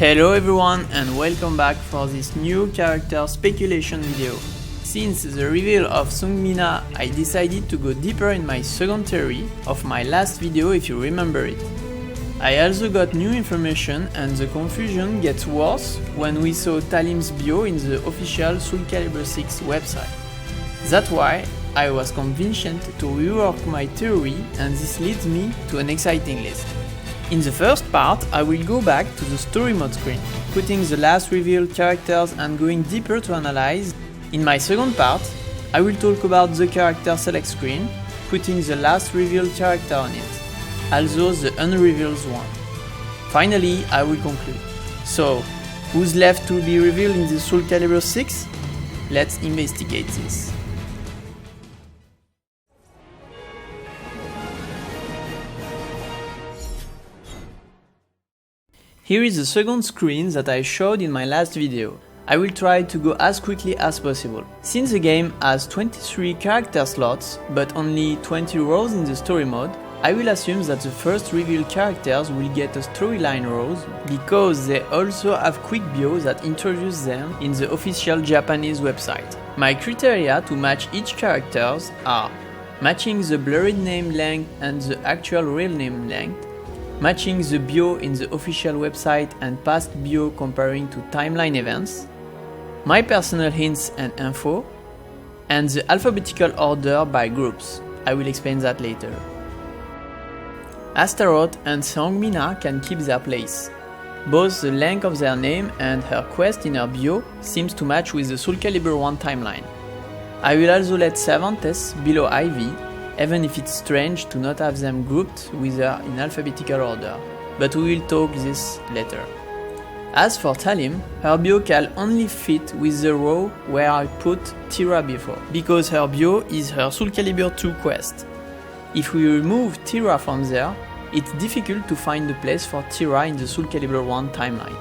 Hello everyone and welcome back for this new character speculation video. Since the reveal of Seungmina, I decided to go deeper in my second theory of my last video if you remember it. I also got new information and the confusion gets worse when we saw Talim's bio in the official SoulCalibur VI website. That's why I was convinced to rework my theory, and this leads me to an exciting list. In the first part, I will go back to the story mode screen, putting the last revealed characters and going deeper to analyze. In my second part, I will talk about the character select screen, putting the last revealed character on it, also the Unrevealed one. Finally, I will conclude. So, who's left to be revealed in the SoulCalibur VI? Let's investigate this. Here is the second screen that I showed in my last video. I will try to go as quickly as possible. Since the game has 23 character slots, but only 20 rows in the story mode, I will assume that the first revealed characters will get a storyline rows because they also have quick bios that introduce them in the official Japanese website. My criteria to match each characters are matching the blurred name length and the actual real name length, matching the bio in the official website and past bio comparing to timeline events, my personal hints and info, and the alphabetical order by groups. I will explain that later. Astaroth and Seungmina can keep their place. Both the length of their name and her quest in her bio seems to match with the SoulCalibur I timeline. I will also let Cervantes below Ivy, even if it's strange to not have them grouped with her in alphabetical order, but we will talk this later. As for Talim, her bio can only fit with the row where I put Tira before, because her bio is her SoulCalibur II quest. If we remove Tira from there, it's difficult to find a place for Tira in the SoulCalibur I timeline.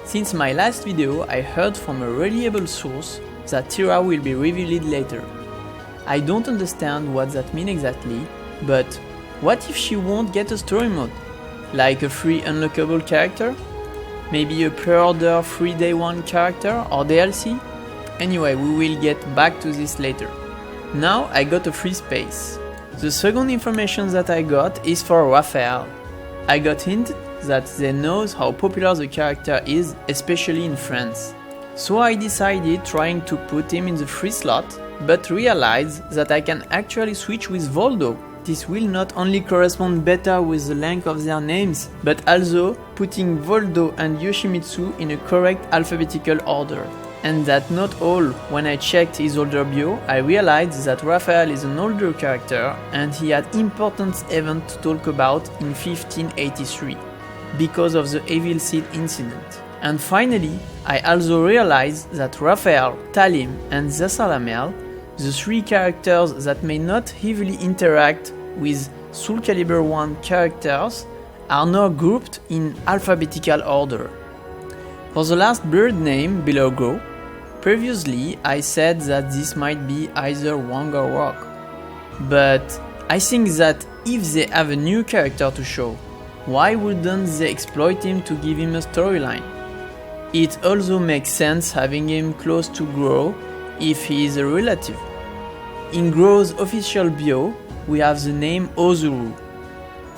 Since my last video, I heard from a reliable source that Tira will be revealed later. I don't understand what that means exactly, but what if she won't get a story mode? Like a free unlockable character? Maybe a pre-order free day one character or DLC? Anyway, we will get back to this later. Now I got a free space. The second information that I got is for Raphael. I got hinted that they know how popular the character is, especially in France. So I decided trying to put him in the free slot, but realized that I can actually switch with Voldo. This will not only correspond better with the length of their names, but also putting Voldo and Yoshimitsu in a correct alphabetical order. And that not all. When I checked his older bio, I realized that Raphael is an older character and he had important event to talk about in 1583, because of the Evil Seed incident. And finally, I also realized that Raphael, Talim and Zasalamel, the three characters that may not heavily interact with SoulCalibur I characters, are now grouped in alphabetical order. For the last bird name below Go, previously I said that this might be either Wang or Rock. But I think that if they have a new character to show, why wouldn't they exploit him to give him a storyline? It also makes sense having him close to Gro if he is a relative. In Gro's official bio, we have the name Ozuru.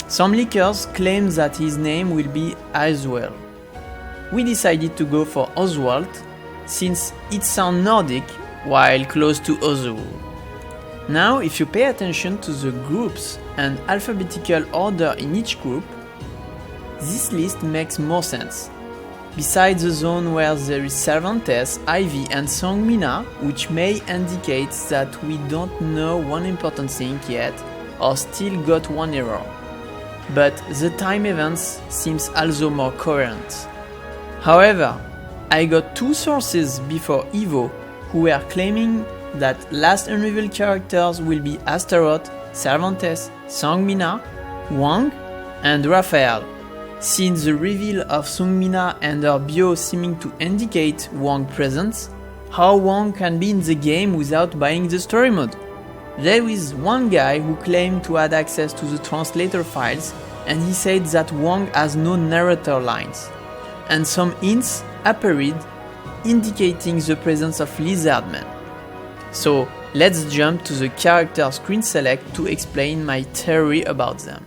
Some leakers claim that his name will be Oswald. We decided to go for Oswald since it sounds Nordic while close to Ozuru. Now, if you pay attention to the groups and alphabetical order in each group, this list makes more sense. Besides the zone where there is Cervantes, Ivy and Seungmina, which may indicate that we don't know one important thing yet or still got one error. But the time events seems also more coherent. However, I got two sources before Evo who were claiming that last unrevealed characters will be Astaroth, Cervantes, Seungmina, Wang and Raphael. Since the reveal of Seungmina and her bio seeming to indicate Wang's presence, how Wang can be in the game without buying the story mode? There is one guy who claimed to have access to the translator files and he said that Wang has no narrator lines. and some hints appeared indicating the presence of lizardmen. So let's jump to the character screen select to explain my theory about them.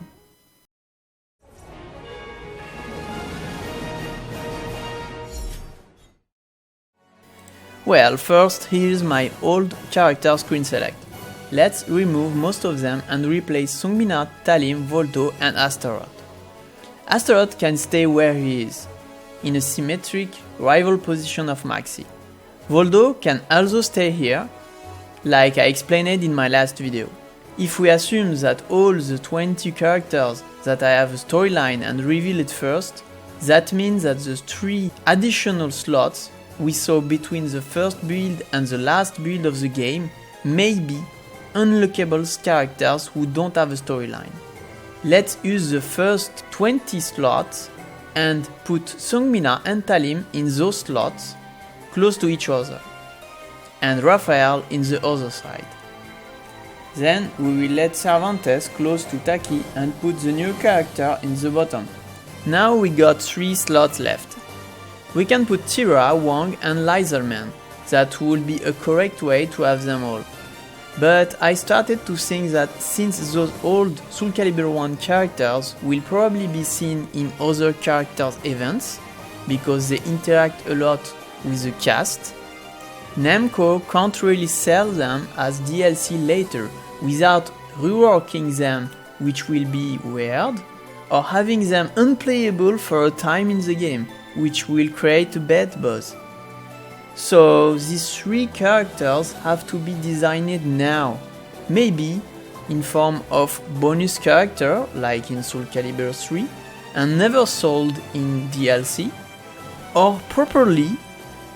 Well, first here's my old character screen select. Let's remove most of them and replace Sungmina, Talim, Voldo and Astaroth. Astaroth can stay where he is, in a symmetric rival position of Maxi. Voldo can also stay here, like I explained in my last video. If we assume that all the 20 characters that I have a storyline and reveal it first, that means that the 3 additional slots we saw between the first build and the last build of the game may be unlockable characters who don't have a storyline. Let's use the first 20 slots and put Sungmina and Talim in those slots close to each other, and Raphael in the other side. Then we will let Cervantes close to Taki and put the new character in the bottom. Now we got 3 slots left. We can put Tira, Wang and Lizardman. That would be a correct way to have them all. But I started to think that since those old SoulCalibur 1 characters will probably be seen in other characters' events, because they interact a lot with the cast, Namco can't really sell them as DLC later without reworking them, which will be weird, or having them unplayable for a time in the game, which will create a bad buzz. So these 3 characters have to be designed now, maybe in form of bonus character like in SoulCalibur 3 and never sold in DLC, or properly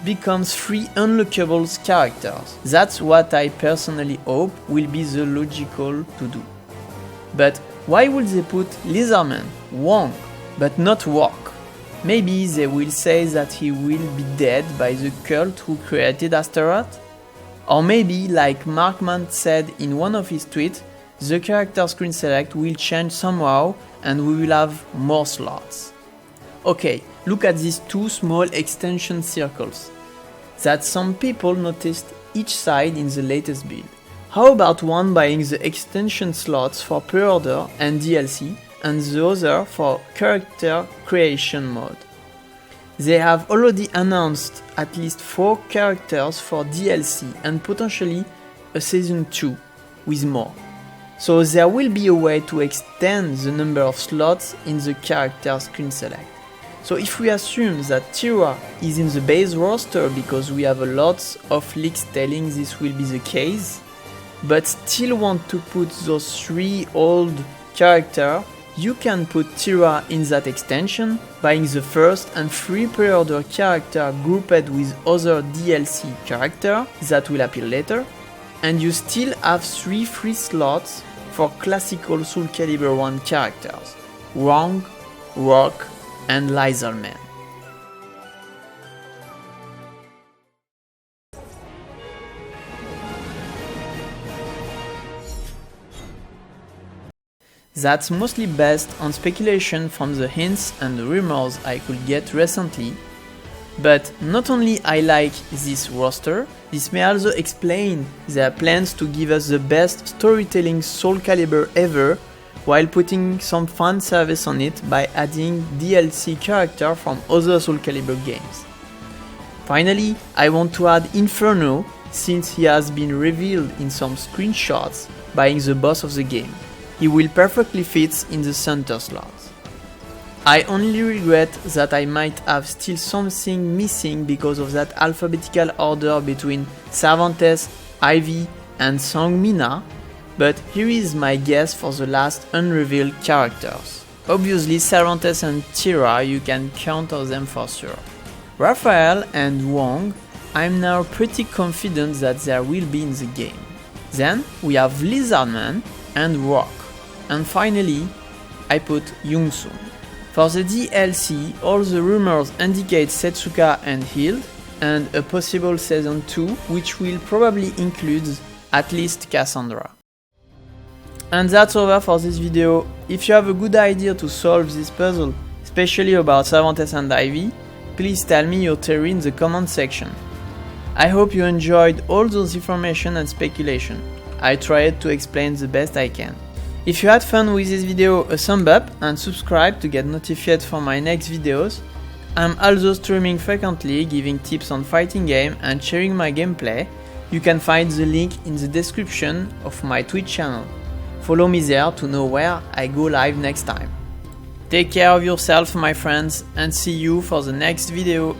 becomes 3 unlockable characters. That's what I personally hope will be the logical to do. But why would they put Lizardman, Wang, but not Walk? Maybe they will say that he will be dead by the cult who created Astaroth? Or maybe, like Markman said in one of his tweets, the character screen select will change somehow and we will have more slots. Okay, look at these 2 small extension circles that some people noticed each side in the latest build. How about one buying the extension slots for pre-order and DLC, and the other for character creation mode? They have already announced at least 4 characters for DLC and potentially a season 2 with more. So there will be a way to extend the number of slots in the character screen select. So if we assume that Tira is in the base roster because we have a lot of leaks telling this will be the case, but still want to put those 3 old characters, you can put Tira in that extension, buying the first and 3 pre-order character grouped with other DLC character that will appear later, and you still have 3 free slots for classical SoulCalibur 1 characters, Wang, Rock and Lizardman. That's mostly based on speculation from the hints and the rumors I could get recently, but not only I like this roster, this may also explain their plans to give us the best storytelling SoulCalibur ever while putting some fan service on it by adding DLC character from other SoulCalibur games. Finally, I want to add Inferno since he has been revealed in some screenshots being the boss of the game. He will perfectly fit in the center slot. I only regret that I might have still something missing because of that alphabetical order between Cervantes, Ivy and Sungmina, but here is my guess for the last unrevealed characters. Obviously Cervantes and Tira, you can count on them for sure. Raphael and Wang, I'm now pretty confident that they will be in the game. Then we have Lizardman and Rock. And finally, I put Youngsun. For the DLC, all the rumors indicate Setsuka and Hild, and a possible season 2, which will probably include at least Cassandra. And that's over for this video. If you have a good idea to solve this puzzle, especially about Cervantes and Ivy, Please tell me your theory in the comment section. I hope you enjoyed all those information and speculation. I tried to explain the best I can. If you had fun with this video, a thumb up and subscribe to get notified for my next videos. I'm also streaming frequently, giving tips on fighting game and sharing my gameplay. You can find the link in the description of my Twitch channel. Follow me there to know where I go live next time. Take care of yourself, my friends, and see you for the next video.